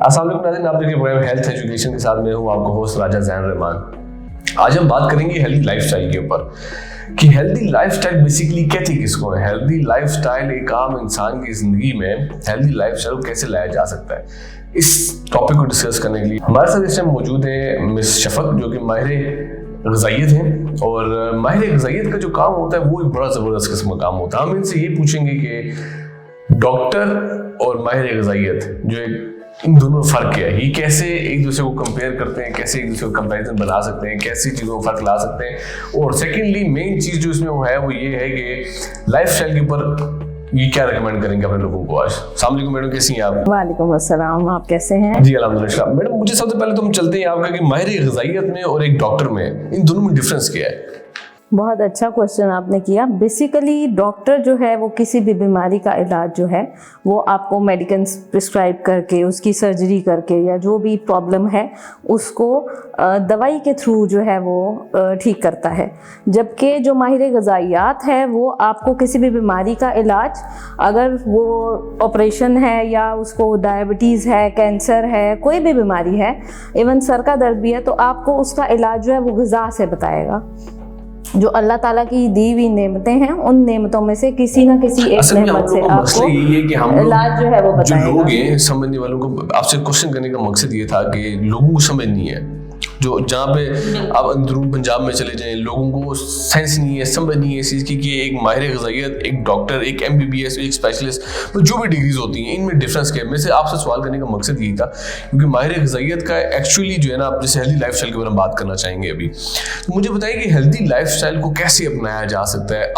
अस्सलाम वालेकुम नाज़रीन, आप देखिए प्रोग्राम हेल्थ एजुकेशन के साथ मैं हूँ आपका होस्ट राजा ज़ैन रहमान। आज हम बात करेंगे हेल्दी लाइफस्टाइल के ऊपर कि हेल्दी लाइफस्टाइल बेसिकली कहती किसको है। हेल्दी लाइफस्टाइल एक आम इंसान की ज़िंदगी में हेल्दी लाइफस्टाइल को कैसे लाया जा सकता है, इस टॉपिक को डिस्कस करने के लिए हमारे साथ इस टाइम मौजूद है मिस शफक, जो कि माहिर ग़िज़ाइयत हैं। और माहिर ग़िज़ाइयत का जो काम होता है वो एक बड़ा ज़बरदस्त किस्म का काम होता है। हम इनसे ये पूछेंगे कि डॉक्टर और माहिर ग़िज़ाइयत जो एक इन दोनों में फ़र्क क्या है, ये कैसे एक दूसरे को कंपेयर करते हैं, कैसे एक दूसरे को कंपैरिजन बना सकते हैं, कैसी चीज़ों में फ़र्क ला सकते हैं। और सेकेंडली मेन चीज़ जो इसमें वो ये है कि लाइफस्टाइल के ऊपर ये क्या रिकमेंड करेंगे अपने लोगों को। आज अस्सलाम वालेकुम मैडम, कैसी हैं आप? वालेकुम अस्सलाम, आप कैसे हैं? जी अल्हम्दुलिल्लाह। मैडम मुझे सबसे पहले तो हम चलते हैं आपका कि माहिर ग़िज़ाइयत में और एक डॉक्टर में इन दोनों में डिफरेंस क्या है? बहुत अच्छा क्वेश्चन आपने किया। बेसिकली डॉक्टर जो है वो किसी भी बीमारी का इलाज जो है वो आपको मेडिसिन प्रिस्क्राइब करके, उसकी सर्जरी करके या जो भी प्रॉब्लम है उसको दवाई के थ्रू जो है वो ठीक करता है। जबकि जो माहिर ग़िज़ाइयात है वो आपको किसी भी बीमारी का इलाज, अगर वो ऑपरेशन है या उसको डायबिटीज़ है, कैंसर है, कोई भी बीमारी है, इवन सर का दर्द भी है, तो आपको उसका इलाज जो है वो ग़िज़ा से बताएगा। जो अल्लाह ताला की दी हुई नेमतें हैं, उन नेमतों में से किसी ना किसी एक नेमत से आपको इलाज जो है वो बताएगा। जो लोग हैं समझने वालों को आपसे क्वेश्चन करने का मकसद ये था कि लोगों को समझ नहीं है, जो जहाँ पे आप अंदरून पंजाब में चले जाएं, लोगों को सेंस नहीं है, समझ नहीं है इस चीज़ की कि एक माहिर ग़िज़ाइयत, एक डॉक्टर, एक MBBS, एक स्पेशलिस्ट, तो जो भी डिग्रीज होती हैं इनमें डिफरेंस क्या है। मेरे से आपसे सवाल करने का मकसद यही था क्योंकि माहिर ग़िज़ाइयत का एक्चुअली जो है ना, आप जैसे हेल्दी लाइफस्टाइल के बारे में बात करना चाहेंगे अभी, तो मुझे बताइए कि हेल्दी लाइफस्टाइल को कैसे अपनाया जा सकता है।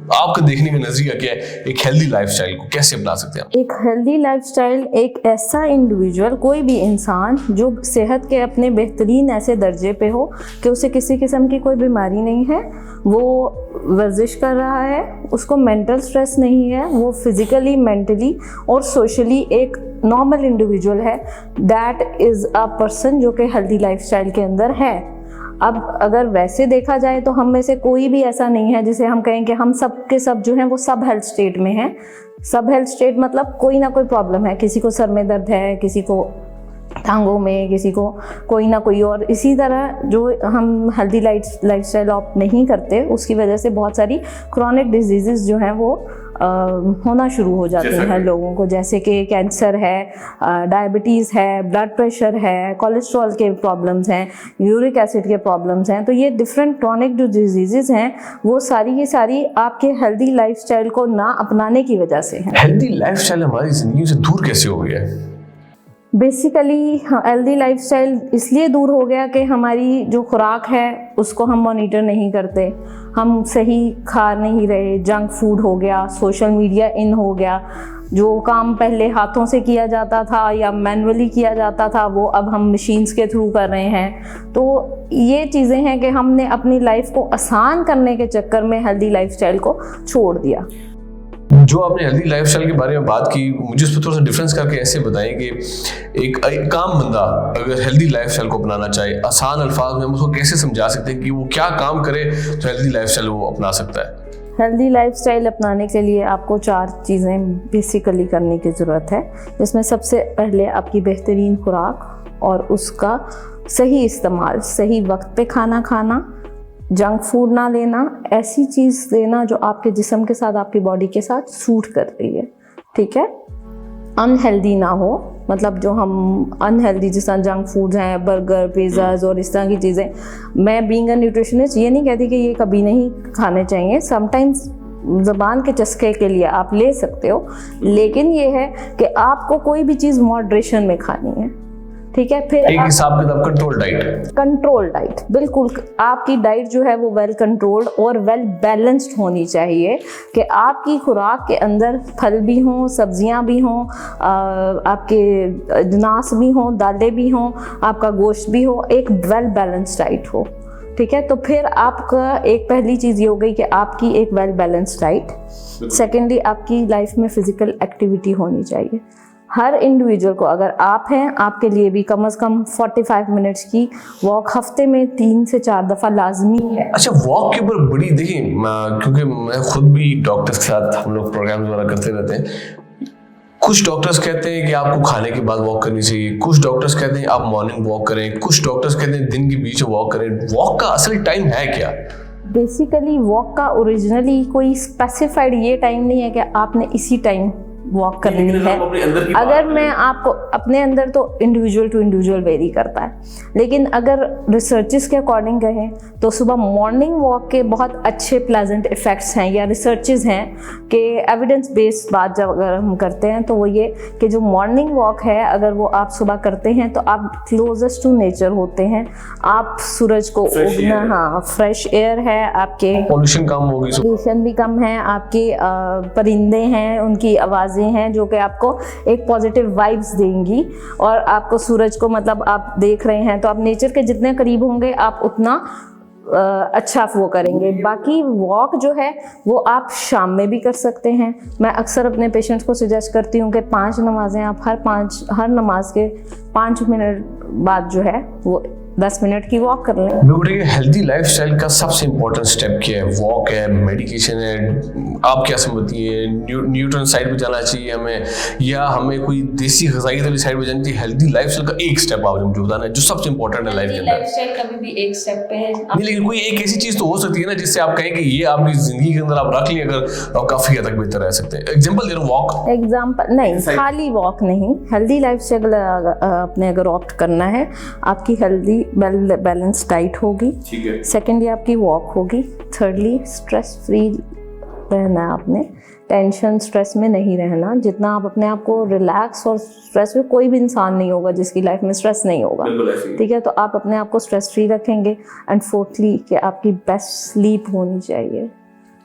आपका देखने का नजरिया क्या है, एक हेल्दी लाइफस्टाइल को कैसे अपना सकते हैं? एक हेल्दी लाइफस्टाइल एक ऐसा इंडिविजुअल, कोई भी इंसान जो सेहत के अपने बेहतरीन ऐसे दर्जे पे हो कि उसे किसी किस्म की कोई बीमारी नहीं है, वो वर्जिश कर रहा है, उसको मेंटल स्ट्रेस नहीं है, वो फिजिकली, मेंटली और सोशली एक नॉर्मल इंडिविजुअल है, दैट इज़ अ पर्सन जो कि हेल्दी लाइफस्टाइल के अंदर है। अब अगर वैसे देखा जाए तो हम में से कोई भी ऐसा नहीं है जिसे हम कहें कि हम सब के सब जो हैं वो सब हेल्थ स्टेट में हैं। सब हेल्थ स्टेट मतलब कोई ना कोई प्रॉब्लम है, किसी को सर में दर्द है, किसी को टांगों में, किसी को कोई ना कोई। और इसी तरह जो हम हेल्दी लाइफस्टाइल ऑप्ट नहीं करते उसकी वजह से बहुत सारी क्रॉनिक डिजीज़ जो हैं वो होना शुरू हो जाते हैं लोगों को, जैसे कि कैंसर है, डायबिटीज़ है, ब्लड प्रेशर है, कोलेस्ट्रॉल के प्रॉब्लम्स हैं, यूरिक एसिड के प्रॉब्लम्स हैं। तो ये डिफरेंट क्रॉनिक जो डिजीज़ हैं वो सारी की सारी आपके हेल्दी लाइफस्टाइल को ना अपनाने की वजह से हैं। हेल्दी लाइफस्टाइल हमारी ज़िंदगी से दूर कैसे हो गया है? बेसिकली हेल्दी लाइफस्टाइल इसलिए दूर हो गया कि हमारी जो खुराक है उसको हम मॉनिटर नहीं करते, हम सही खा नहीं रहे, जंक फूड हो गया, सोशल मीडिया इन हो गया, जो काम पहले हाथों से किया जाता था या मैनुअली किया जाता था वो अब हम मशीन्स के थ्रू कर रहे हैं। तो ये चीज़ें हैं कि हमने अपनी लाइफ को आसान करने के चक्कर में हेल्दी लाइफस्टाइल को छोड़ दिया। जो आपने हेल्दी लाइफस्टाइल के बारे में बात की, मुझे उस पर थोड़ा सा डिफरेंस करके ऐसे बताएं कि एक आम बंदा अगर हेल्दी लाइफस्टाइल को अपनाना चाहे, आसान अल्फाज में हम उसको कैसे समझा सकते हैं कि वो क्या काम करे तो हेल्दी लाइफस्टाइल वो अपना सकता है? हेल्दी लाइफस्टाइल अपनाने के लिए आपको 4 चीज़ें बेसिकली करने की ज़रूरत है, जिसमें सबसे पहले आपकी बेहतरीन खुराक और उसका सही इस्तेमाल, सही वक्त पे खाना खाना, जंक फूड ना लेना, ऐसी चीज़ लेना जो आपके जिस्म के साथ, आपकी बॉडी के साथ सूट कर रही है, ठीक है। अनहेल्दी ना हो, मतलब जो हम अनहेल्दी जिस तरह जंक फूड्स हैं, बर्गर, पिज़्ज़ाज और इस तरह की चीज़ें, मैं बीइंग अ न्यूट्रिशनिस्ट ये नहीं कहती कि ये कभी नहीं खाने चाहिए, समटाइम्स ज़बान के चस्के के लिए आप ले सकते हो, लेकिन ये है कि आपको कोई भी चीज़ मॉडरेशन में खानी है, ठीक है। फिर एक हिसाब किताब कंट्रोल डाइट, बिल्कुल आपकी डाइट जो है वो वेल कंट्रोल्ड और वेल बैलेंस्ड होनी चाहिए कि आपकी खुराक के अंदर फल भी हों, सब्जियां भी हों, आपके अजनास भी हों, दालें भी हों, आपका गोश्त भी हो, एक वेल बैलेंस्ड डाइट हो, ठीक है। तो फिर आपका एक पहली चीज़ ये हो गई कि आपकी एक वेल बैलेंस्ड डाइट। सेकेंडली आपकी लाइफ में फिजिकल एक्टिविटी होनी चाहिए। हर इंडिविजुअल को, अगर आप हैं, आपके लिए भी कम से कम 45 मिनट्स की वॉक हफ्ते में 3 से 4 दफ़ा लाजमी है। अच्छा, वॉक के ऊपर बड़ी देखिए, क्योंकि मैं खुद भी डॉक्टर्स के साथ हम लोग प्रोग्राम वगैरह करते रहते हैं, कुछ डॉक्टर्स कहते हैं कि आपको खाने के बाद वॉक करनी चाहिए, कुछ डॉक्टर्स कहते हैं आप मॉर्निंग वॉक करें, कुछ डॉक्टर्स कहते हैं दिन के बीच में वॉक करें। वॉक का असल टाइम है क्या? बेसिकली वॉक का ओरिजिनली कोई स्पेसिफाइड ये टाइम नहीं है कि आपने इसी टाइम वॉक करनी है। अगर मैं आपको अपने अंदर तो इंडिविजुअल टू इंडिविजुअल वेरी करता है, लेकिन अगर रिसर्चेस के अकॉर्डिंग कहें तो सुबह मॉर्निंग वॉक के बहुत अच्छे प्लेजेंट इफेक्ट्स हैं या रिसर्चेस हैं कि एविडेंस बेस्ड बात जब अगर हम करते हैं तो वो ये कि जो मॉर्निंग वॉक है अगर वो आप सुबह करते हैं तो आप क्लोजेस्ट टू नेचर होते हैं, आप सूरज को उगना, हाँ फ्रेश एयर है, आपके पोल्यूशन कम होगी, पोल्यूशन भी कम है, आपके परिंदे हैं उनकी आवाज़ हैं जो कि आपको एक पॉजिटिव वाइब्स देंगी, और आपको सूरज को मतलब आप देख रहे हैं तो आप नेचर के जितने करीब होंगे आप उतना अच्छा वो करेंगे। बाकी वॉक जो है वो आप शाम में भी कर सकते हैं। मैं अक्सर अपने पेशेंट्स को सजेस्ट करती हूँ कि 5 नमाजें आप हर नमाज के 5 मिनट बाद जो है वो 10 मिनट की वॉक कर लें। हेल्दी लाइफस्टाइल का सबसे इंपॉर्टेंट स्टेप क्या है? वॉक है, मेडिकेशन है, आप क्या समझती है? न्यूट्रन साइड पे जाना चाहिए हमें, या हमें कोई देसी ग़िज़ाई वाली साइड पे जाना चाहिए? हेल्दी लाइफस्टाइल का एक स्टेप आपने मुझे बताना है जो सबसे इंपॉर्टेंट है लाइफ के अंदर। लाइफस्टाइल कभी भी एक स्टेप पे है नहीं, लेकिन कोई एक ऐसी चीज तो हो सकती है ना जिससे आप कहें कि ये आपकी जिंदगी के अंदर आप रख लें, अगर आप काफी हद तक बेहतर रह सकते हैं। एग्जांपल दे रहा हूं, वॉक। एग्जांपल नहीं, खाली वॉक नहीं, हेल्दी लाइफस्टाइल अपने अगर ऑप्ट करना है, आपकी हेल्दी बैलेंस डाइट होगी, सेकेंडली आपकी वॉक होगी, थर्डली स्ट्रेस फ्री रहना है, आपने टेंशन स्ट्रेस में नहीं रहना। जितना आप अपने आप को रिलैक्स और स्ट्रेस में, कोई भी इंसान नहीं होगा जिसकी लाइफ में स्ट्रेस नहीं होगा, ठीक है, तो आप अपने आप को स्ट्रेस फ्री रखेंगे। एंड फोर्थली कि आपकी बेस्ट स्लीप होनी चाहिए।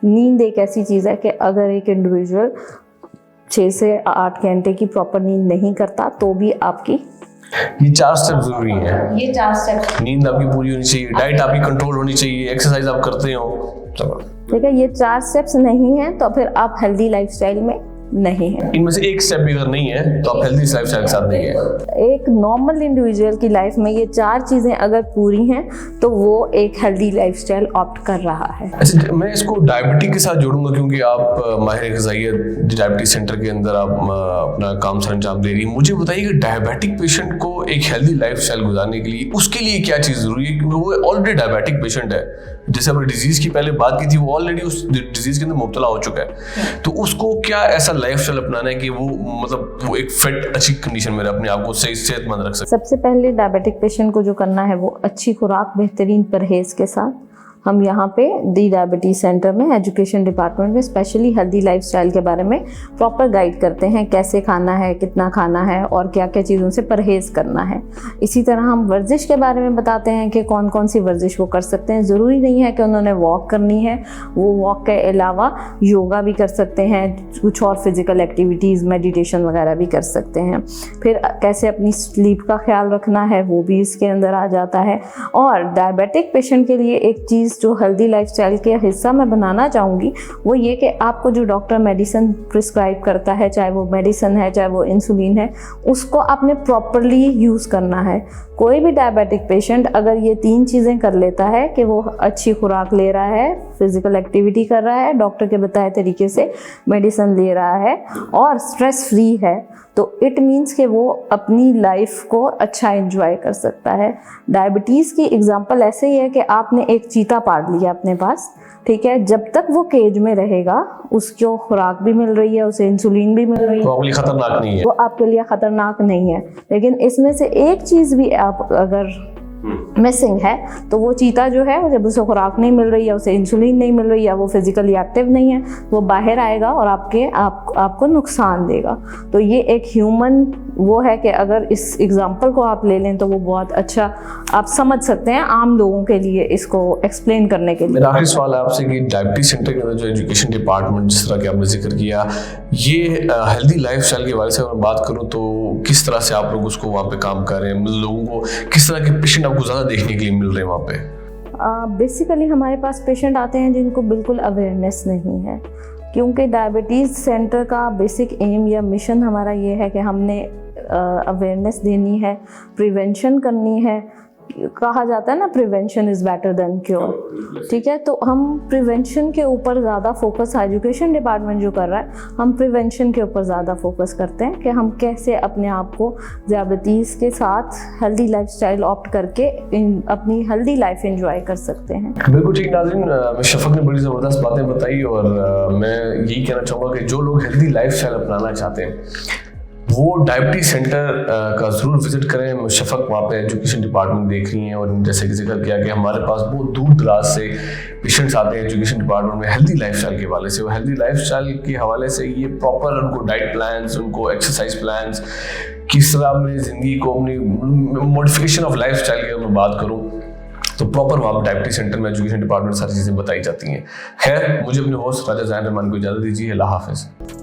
नींद एक ऐसी चीज़ है कि अगर एक इंडिविजुअल 6 से 8 घंटे की प्रॉपर नींद नहीं करता तो भी आपकी ये 4 स्टेप जरूरी हैं। ये 4 स्टेप, नींद आपकी पूरी होनी चाहिए, डाइट आपकी कंट्रोल होनी चाहिए, एक्सरसाइज आप करते हो, ठीक है, ये 4 स्टेप्स नहीं हैं तो फिर आप हेल्दी लाइफस्टाइल में नहीं है। इनमें से एक स्टेप भी अगर नहीं है तो आप हेल्दी लाइफस्टाइल के साथ नहीं है। एक नॉर्मल इंडिविजुअल की लाइफ में ये 4 चीजें अगर पूरी हैं तो वो एक हेल्दी लाइफस्टाइल ऑप्ट कर रहा है। अच्छा, मैं इसको डायबिटिक के साथ जोड़ूंगा क्योंकि आप माहिर ग़िज़ाइयत डायबिटीज सेंटर के अंदर आप अपना काम सर अंजाम दे रही है। मुझे बताइए कि डायबिटिक पेशेंट को एक हेल्दी लाइफस्टाइल गुजारने के लिए उसके लिए क्या चीज़ जरूरी है? क्योंकि वो ऑलरेडी डायबिटिक पेशेंट है, जैसे हमने डिजीज की पहले बात की थी, वो ऑलरेडी उस डिजीज के अंदर मुब्तला हो चुका है, तो उसको क्या ऐसा लाइफस्टाइल अपनाना है कि वो मतलब वो एक फिट अच्छी कंडीशन में अपने आप को सही सेहतमंद रख सके? सबसे पहले डायबिटिक पेशेंट को जो करना है वो अच्छी खुराक, बेहतरीन परहेज के साथ हम यहाँ पे दी डायबिटीज़ सेंटर में एजुकेशन डिपार्टमेंट में स्पेशली हेल्दी लाइफस्टाइल के बारे में प्रॉपर गाइड करते हैं, कैसे खाना है, कितना खाना है और क्या क्या चीज़ों से परहेज़ करना है। इसी तरह हम वर्जिश के बारे में बताते हैं कि कौन कौन सी वर्जिश वो कर सकते हैं। ज़रूरी नहीं है कि उन्होंने वॉक करनी है, वो वॉक के अलावा योगा भी कर सकते हैं, कुछ और फिज़िकल एक्टिविटीज़, मेडिटेशन वगैरह भी कर सकते हैं। फिर कैसे अपनी स्लीप का ख्याल रखना है वो भी इसके अंदर आ जाता है। और डायबिटिक पेशेंट के लिए एक चीज़ जो हेल्दी लाइफस्टाइल के हिस्सा मैं बनाना चाहूँगी वो ये कि आपको जो डॉक्टर मेडिसिन प्रिस्क्राइब करता है, चाहे वो मेडिसिन है चाहे वो इंसुलिन है, उसको आपने प्रॉपरली यूज़ करना है। कोई भी डायबिटिक पेशेंट अगर ये 3 चीज़ें कर लेता है कि वो अच्छी खुराक ले रहा है, फिजिकल एक्टिविटी कर रहा है, डॉक्टर के बताए तरीके से मेडिसिन ले रहा है और स्ट्रेस फ्री है, तो इट मीन्स कि वो अपनी लाइफ को अच्छा एंजॉय कर सकता है। डायबिटीज़ की एग्जांपल ऐसे ही है कि आपने एक चीता पाल लिया अपने पास, ठीक है, जब तक वो केज में रहेगा उसको खुराक भी मिल रही है, उसे इंसुलिन भी मिल रही है, तो आपके लिए खतरनाक नहीं है, वो आपके लिए खतरनाक नहीं है। लेकिन इसमें से एक चीज़ भी आप अगर मिसिंग है तो वो चीता जो है जब उसे खुराक नहीं मिल रही है, उसे इंसुलिन नहीं मिल रही है, वो फिजिकली एक्टिव नहीं है, वो बाहर आएगा और आपको नुकसान देगा। तो ये एक ह्यूमन वो है कि अगर इस एग्जांपल को आप ले लें तो वो बहुत अच्छा आप समझ सकते हैं आम लोगों के लिए इसको एक्सप्लेन करने के लिए। मेरा आखिरी सवाल है आपसे कि डायबिटीज सेंटर के अंदर जो एजुकेशन डिपार्टमेंट जिस तरह के आपने जिक्र किया, ये हेल्दी लाइफस्टाइल के बारे में अगर बात करूँ तो किस तरह से आप लोग उसको वहाँ पे काम कर रहे हैं? लोगों को किस तरह के पेशेंट आपको ज़्यादा देखने के लिए मिल रहे हैं वहाँ पे? बेसिकली हमारे पास पेशेंट आते हैं जिनको बिल्कुल अवेयरनेस नहीं है, क्योंकि डायबिटीज़ सेंटर का बेसिक एम या मिशन हमारा ये है कि हमने अवेयरनेस देनी है, प्रिवेंशन करनी है, कहा जाता है ना, prevention is better than cure, ठीक है। तो हम प्रिवेंशन के ऊपर ज़्यादा फोकस, एजुकेशन डिपार्टमेंट जो कर रहा है, हम प्रिवेंशन के ऊपर ज़्यादा फोकस करते हैं कि हम कैसे अपने आप को ज़ियादतीज़ के साथ हेल्दी लाइफस्टाइल ऑप्ट करके अपनी हेल्दी लाइफ एंजॉय कर सकते हैं। बिल्कुल ठीक नाज़रीन, शफक ने बड़ी ज़बरदस्त बातें बताई और मैं यही कहना चाहूँगा कि जो लोग हेल्दी लाइफस्टाइल अपनाना चाहते हैं वो डायबिटीज सेंटर का ज़रूर विजिट करें। शफक वहाँ पे एजुकेशन डिपार्टमेंट देख रही हैं और जैसे कि जिक्र किया कि हमारे पास बहुत दूर दराज से पेशेंट्स आते हैं एजुकेशन डिपार्टमेंट में हेल्दी लाइफस्टाइल के हवाले से। वो हेल्दी लाइफस्टाइल के हवाले से ये प्रॉपर उनको डाइट प्लान्स, उनको एक्सरसाइज प्लान्स, किस तरह अपनी ज़िंदगी को, अपनी मॉडिफिकेशन ऑफ लाइफस्टाइल की अगर मैं बात करूँ तो प्रॉपर वहाँ पर डायबिटीज सेंटर में एजुकेशन डिपार्टमेंट सारी चीज़ें बताई जाती हैं। खैर, मुझे अपने होस्ट राजा ज़ैन रहमान को इजाज़त दीजिए। अल्लाह हाफ़िज़।